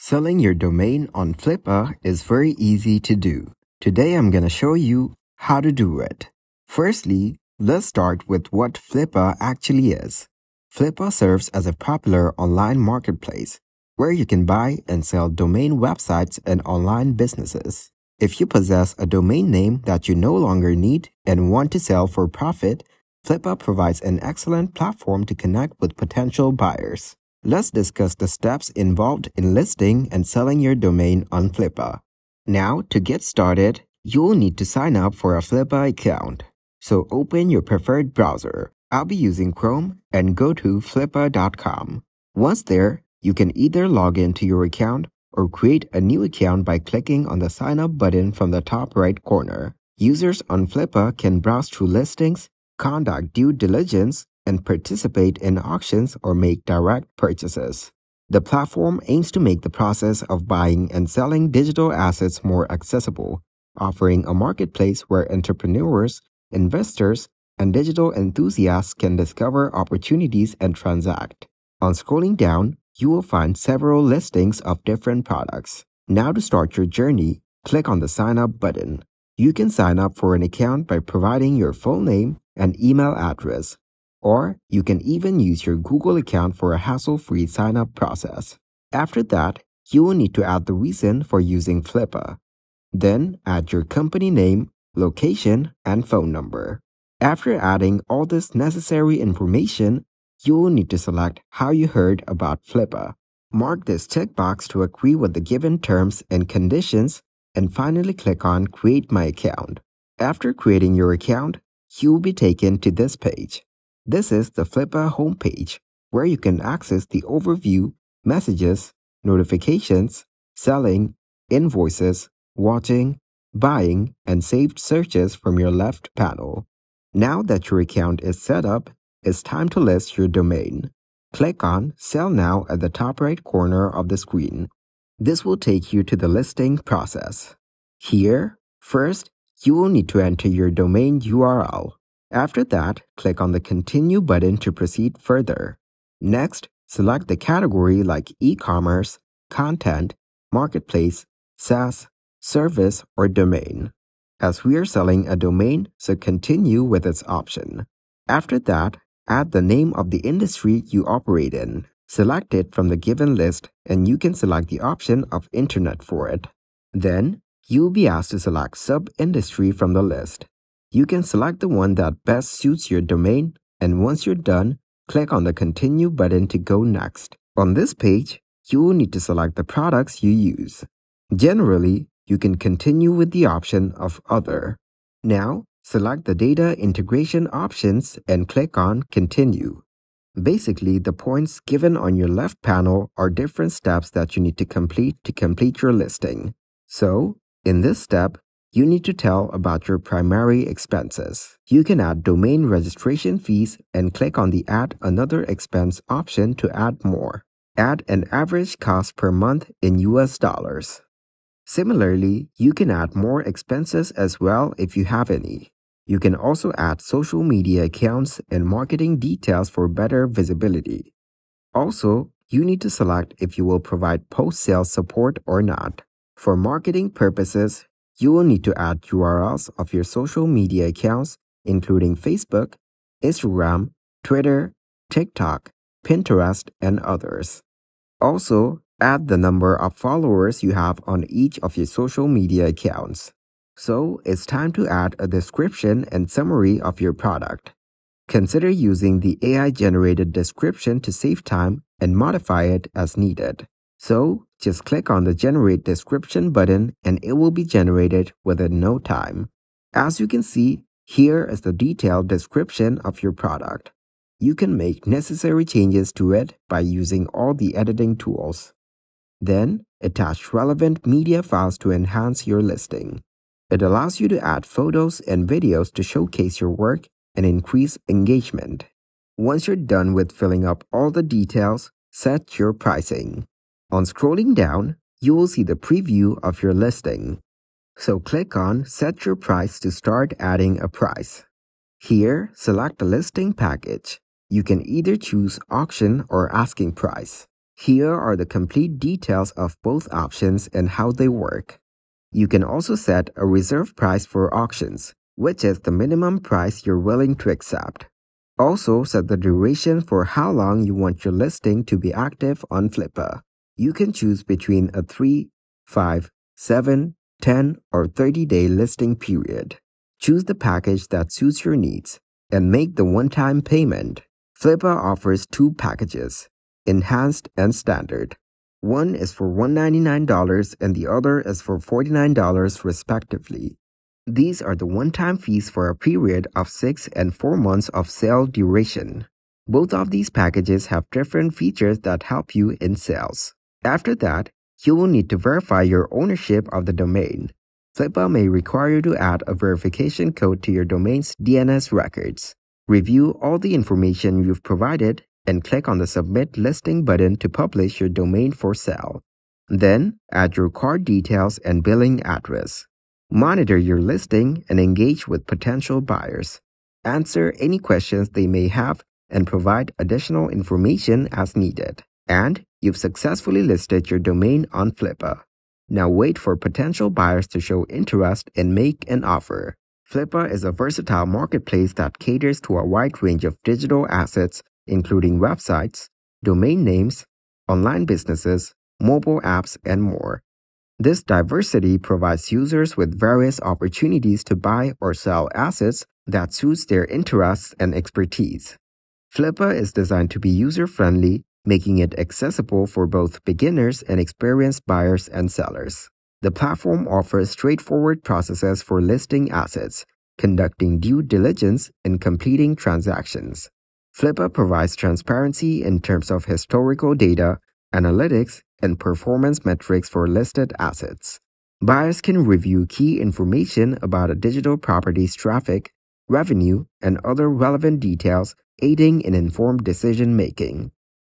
Selling your domain on Flippa is very easy to do. Today I'm going to show you how to do it. Firstly, let's start with what Flippa actually is. Flippa serves as a popular online marketplace where you can buy and sell domain websites and online businesses. If you possess a domain name that you no longer need and want to sell for profit, Flippa provides an excellent platform to connect with potential buyers. Let's discuss the steps involved in listing and selling your domain on Flippa. Now, to get started, you'll need to sign up for a Flippa account. So open your preferred browser. I'll be using Chrome and go to flippa.com. Once there, you can either log into your account or create a new account by clicking on the sign up button from the top right corner. Users on Flippa can browse through listings, conduct due diligence, and participate in auctions or make direct purchases. The platform aims to make the process of buying and selling digital assets more accessible, offering a marketplace where entrepreneurs, investors, and digital enthusiasts can discover opportunities and transact. On scrolling down, you will find several listings of different products. Now to start your journey, click on the Sign Up button. You can sign up for an account by providing your full name and email address, or you can even use your Google account for a hassle-free sign-up process. After that, you will need to add the reason for using Flippa. Then add your company name, location, and phone number. After adding all this necessary information, you will need to select how you heard about Flippa. Mark this checkbox to agree with the given terms and conditions, and finally click on Create My Account. After creating your account, you will be taken to this page. This is the Flippa homepage, where you can access the overview, messages, notifications, selling, invoices, watching, buying, and saved searches from your left panel. Now that your account is set up, it's time to list your domain. Click on Sell Now at the top right corner of the screen. This will take you to the listing process. Here, first, you will need to enter your domain URL. After that, click on the Continue button to proceed further. Next, select the category like e-commerce, content, marketplace, SaaS, service, or domain. As we are selling a domain, so continue with its option. After that, add the name of the industry you operate in. Select it from the given list, and you can select the option of Internet for it. Then, you will be asked to select sub-industry from the list. You can select the one that best suits your domain, and once you're done, click on the Continue button to go next. On this page, you will need to select the products you use. Generally, you can continue with the option of Other. Now, select the Data Integration options and click on Continue. Basically, the points given on your left panel are different steps that you need to complete your listing. So, in this step, you need to tell about your primary expenses. You can add domain registration fees and click on the Add Another Expense option to add more. Add an average cost per month in US dollars. Similarly, you can add more expenses as well if you have any. You can also add social media accounts and marketing details for better visibility. Also, you need to select if you will provide post-sale support or not. For marketing purposes, you will need to add URLs of your social media accounts, including Facebook, Instagram, Twitter, TikTok, Pinterest, and others. Also, add the number of followers you have on each of your social media accounts. So, it's time to add a description and summary of your product. Consider using the AI-generated description to save time and modify it as needed. So, just click on the Generate Description button and it will be generated within no time. As you can see, here is the detailed description of your product. You can make necessary changes to it by using all the editing tools. Then, attach relevant media files to enhance your listing. It allows you to add photos and videos to showcase your work and increase engagement. Once you're done with filling up all the details, set your pricing. On scrolling down, you will see the preview of your listing. So click on Set Your Price to start adding a price. Here, select the listing package. You can either choose auction or asking price. Here are the complete details of both options and how they work. You can also set a reserve price for auctions, which is the minimum price you're willing to accept. Also, set the duration for how long you want your listing to be active on Flippa. You can choose between a 3, 5, 7, 10, or 30-day listing period. Choose the package that suits your needs and make the one-time payment. Flippa offers 2 packages, Enhanced and Standard. One is for $199 and the other is for $49 respectively. These are the one-time fees for a period of 6 and 4 months of sale duration. Both of these packages have different features that help you in sales. After that, you will need to verify your ownership of the domain. Flippa may require you to add a verification code to your domain's DNS records. Review all the information you've provided and click on the Submit Listing button to publish your domain for sale. Then, add your card details and billing address. Monitor your listing and engage with potential buyers. Answer any questions they may have and provide additional information as needed. And you've successfully listed your domain on Flippa. Now wait for potential buyers to show interest and make an offer. Flippa is a versatile marketplace that caters to a wide range of digital assets, including websites, domain names, online businesses, mobile apps, and more. This diversity provides users with various opportunities to buy or sell assets that suits their interests and expertise. Flippa is designed to be user-friendly, making it accessible for both beginners and experienced buyers and sellers. The platform offers straightforward processes for listing assets, conducting due diligence, and completing transactions. Flippa provides transparency in terms of historical data, analytics, and performance metrics for listed assets. Buyers can review key information about a digital property's traffic, revenue, and other relevant details, aiding in informed decision-making.